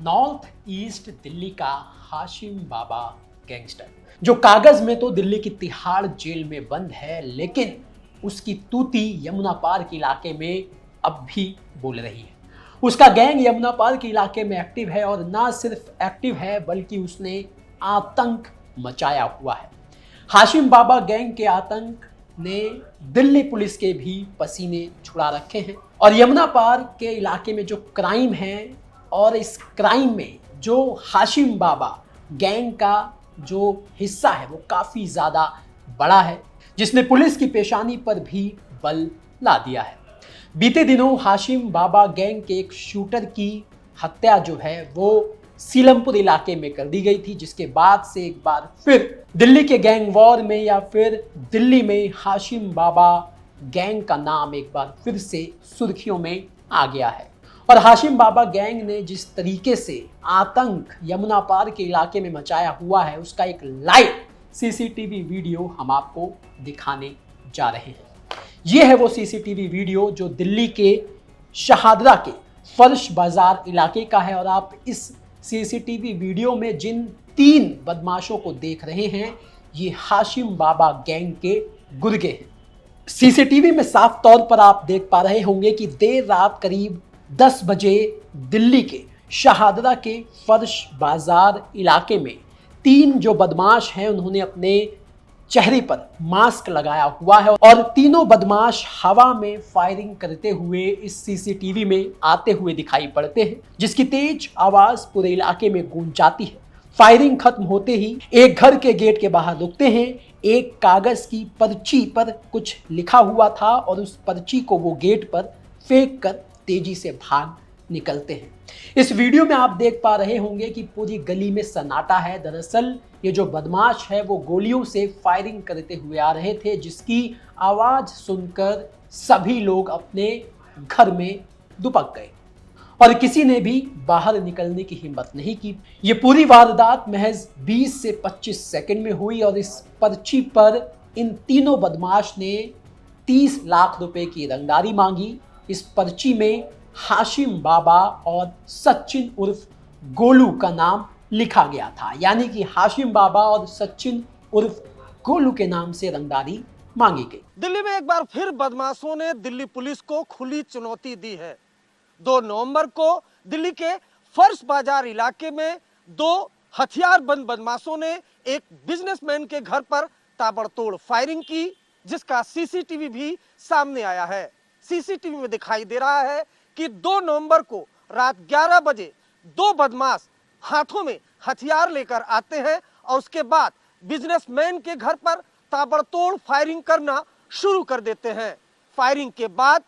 North east Delhi का हाशिम बाबा gangster जो कागज में तो दिल्ली की तिहाड़ जेल में बंद है, लेकिन उसकी तूती यमुना पार के इलाके में अब भी बोल रही है। उसका गैंग यमुना पार के इलाके में एक्टिव है और ना सिर्फ एक्टिव है बल्कि उसने आतंक मचाया हुआ है। हाशिम बाबा गैंग के आतंक ने दिल्ली पुलिस के भी पसीने छुड़ा रखे हैं और यमुना पार के इलाके में जो क्राइम है और इस क्राइम में जो हाशिम बाबा गैंग का जो हिस्सा है वो काफ़ी ज़्यादा बड़ा है, जिसने पुलिस की पेशानी पर भी बल ला दिया है। बीते दिनों हाशिम बाबा गैंग के एक शूटर की हत्या जो है वो सीलमपुर इलाके में कर दी गई थी, जिसके बाद से एक बार फिर दिल्ली के गैंग वॉर में या फिर दिल्ली में हाशिम बाबा गैंग का नाम एक बार फिर से सुर्खियों में आ गया है। और हाशिम बाबा गैंग ने जिस तरीके से आतंक यमुना पार के इलाके में मचाया हुआ है उसका एक लाइव सीसीटीवी वीडियो हम आपको दिखाने जा रहे हैं। यह है वो सीसीटीवी वीडियो जो दिल्ली के शहादरा के फर्श बाजार इलाके का है और आप इस सीसीटीवी वीडियो में जिन 3 बदमाशों को देख रहे हैं ये हाशिम बाबा गैंग के गुर्गे हैं। सीसीटीवी में साफ तौर पर आप देख पा रहे होंगे कि देर रात करीब 10 बजे दिल्ली के शहादरा के फर्श बाजार इलाके में 3 जो बदमाश हैं उन्होंने अपने चेहरे पर मास्क लगाया हुआ है और तीनों बदमाश हवा में फायरिंग करते हुए इस सीसीटीवी में आते हुए दिखाई पड़ते हैं, जिसकी तेज आवाज पूरे इलाके में गूंज जाती है। फायरिंग खत्म होते ही एक घर के गेट के बाहर रुकते हैं। एक कागज की पर्ची पर कुछ लिखा हुआ था और उस पर्ची को वो गेट पर फेंक कर तेजी से भाग निकलते हैं। इस वीडियो में आप देख पा रहे होंगे कि पूरी गली में सन्नाटा है। दरअसल ये जो बदमाश है वो गोलियों से फायरिंग करते हुए आ रहे थे, जिसकी आवाज सुनकर सभी लोग अपने घर में दुबक गए और किसी ने भी बाहर निकलने की हिम्मत नहीं की। ये पूरी वारदात महज 20 से 25 सेकंड में हुई और इस पर्ची पर इन तीनों बदमाश ने 30 लाख रुपए की रंगदारी मांगी। इस पर्ची में हाशिम बाबा और सचिन उर्फ गोलू का नाम लिखा गया था, यानी कि हाशिम बाबा और सचिन उर्फ गोलू के नाम से रंगदारी मांगी गई। दिल्ली में एक बार फिर बदमाशों ने दिल्ली पुलिस को खुली चुनौती दी है। 2 नवंबर को दिल्ली के फर्श बाजार इलाके में 2 हथियारबंद बदमाशों ने एक बिजनेसमैन के घर पर ताबड़तोड़ फायरिंग की, जिसका सीसीटीवी भी सामने आया है। सीसीटीवी में दिखाई दे रहा है कि 2 नवंबर को रात 11 बजे 2 बदमाश हाथों में हथियार लेकर आते हैं और उसके बाद बिजनेसमैन के घर पर ताबड़तोड़ फायरिंग करना शुरू कर देते हैं। फायरिंग के बाद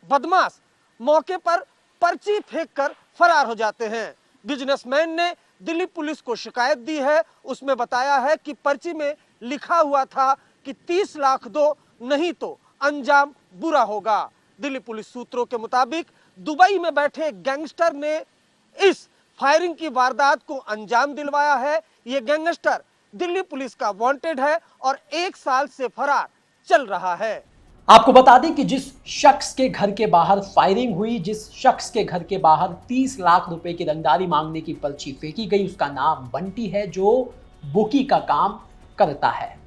बदमाश मौके पर पर्ची फेंककर फरार हो जाते हैं। बिजनेसमैन ने दिल्ली पुलिस को शिकायत दी है। उसमें बताया है कि पर्ची में लिखा हुआ था कि 30 लाख दो, नहीं तो अंजाम बुरा होगा। दिल्ली पुलिस सूत्रों के मुताबिक दुबई में बैठे गैंगस्टर ने इस फायरिंग की वारदात को अंजाम दिलवाया है। ये गैंगस्टर दिल्ली पुलिस का वांटेड है और 1 साल से फरार चल रहा है। आपको बता दें कि जिस शख्स के घर के बाहर फायरिंग हुई, जिस शख्स के घर के बाहर 30 लाख रुपए की रंगदारी मांगने की पर्ची फेंकी गई, उसका नाम बंटी है जो बुकी का काम करता है।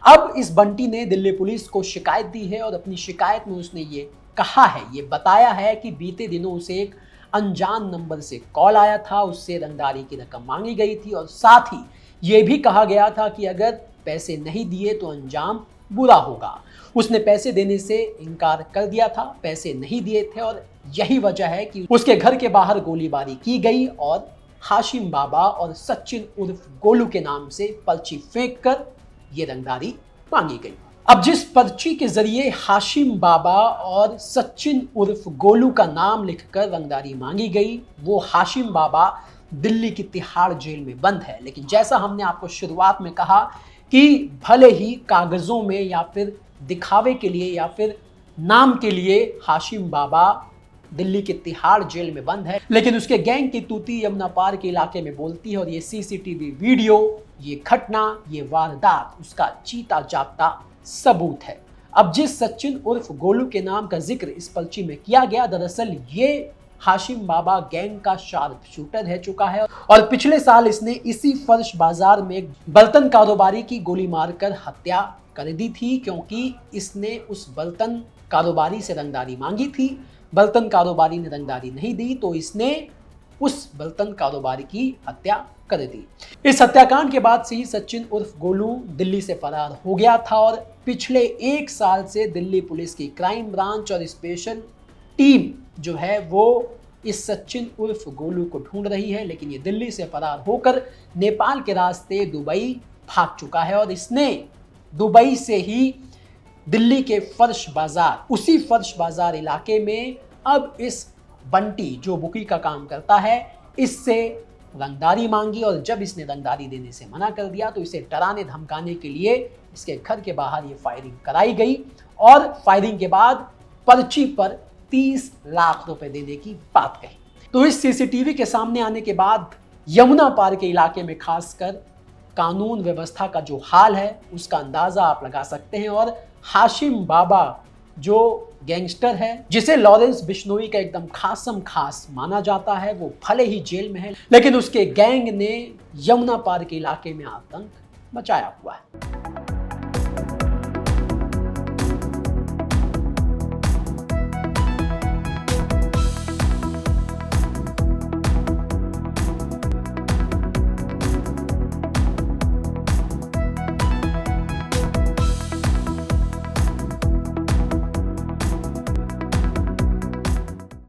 अब इस बंटी ने दिल्ली पुलिस को शिकायत दी है और अपनी शिकायत में उसने ये कहा है, ये बताया है कि बीते दिनों उसे एक अनजान नंबर से कॉल आया था, उससे रंगदारी की रकम मांगी गई थी और साथ ही ये भी कहा गया था कि अगर पैसे नहीं दिए तो अंजाम बुरा होगा। उसने पैसे देने से इनकार कर दिया था, पैसे नहीं दिए थे और यही वजह है कि उसके घर के बाहर गोलीबारी की गई और हाशिम बाबा और सचिन उर्फ गोलू के नाम से पर्ची फेंक कर ये रंगदारी मांगी गई। अब जिस पर्ची के जरिए हाशिम बाबा और सचिन उर्फ गोलू का नाम लिखकर रंगदारी मांगी गई, वो हाशिम बाबा दिल्ली की तिहाड़ जेल में बंद है। लेकिन जैसा हमने आपको शुरुआत में कहा कि भले ही कागजों में या फिर दिखावे के लिए या फिर नाम के लिए हाशिम बाबा दिल्ली के तिहाड़ जेल में बंद है, लेकिन उसके गैंग की तूती यमुना पार के इलाके में बोलती है और ये सीसीटीवी वीडियो, ये घटना, ये वारदात उसका जीता जागता सबूत है। अब जिस सचिन उर्फ गोलू के नाम का जिक्र इस पर्ची में किया गया, दरअसल ये हाशिम बाबा गैंग का शार्प शूटर रह चुका है और पिछले साल इसने इसी फर्श बाजार में एक बर्तन कारोबारी की गोली मारकर हत्या कर दी थी, क्योंकि इसने उस बर्तन कारोबारी से रंगदारी मांगी थी। बर्तन कारोबारी ने रंगदारी नहीं दी तो इसने उस बर्तन कारोबारी की हत्या कर दी। इस हत्याकांड के बाद से ही सचिन उर्फ गोलू दिल्ली से फरार हो गया था और पिछले 1 साल से दिल्ली पुलिस की क्राइम ब्रांच और स्पेशल टीम जो है वो इस सचिन उर्फ गोलू को ढूंढ रही है, लेकिन ये दिल्ली से फरार होकर नेपाल के रास्ते दुबई भाग चुका है और इसने दुबई से ही दिल्ली के फर्श बाजार, उसी फर्श बाजार इलाके में अब इस बंटी जो बुकी का काम करता है इससे रंगदारी मांगी और जब इसने रंगदारी देने से मना कर दिया तो इसे डराने धमकाने के लिए इसके घर के बाहर ये फायरिंग कराई गई और फायरिंग के बाद पर्ची पर 30 लाख रुपए देने की बात कही। तो इस सीसीटीवी के सामने आने के बाद यमुना पार के इलाके में खासकर कानून व्यवस्था का जो हाल है उसका अंदाजा आप लगा सकते हैं और हाशिम बाबा जो गैंगस्टर है जिसे लॉरेंस बिश्नोई का एकदम खासम खास माना जाता है, वो भले ही जेल में है लेकिन उसके गैंग ने यमुना पार के इलाके में आतंक मचाया हुआ है।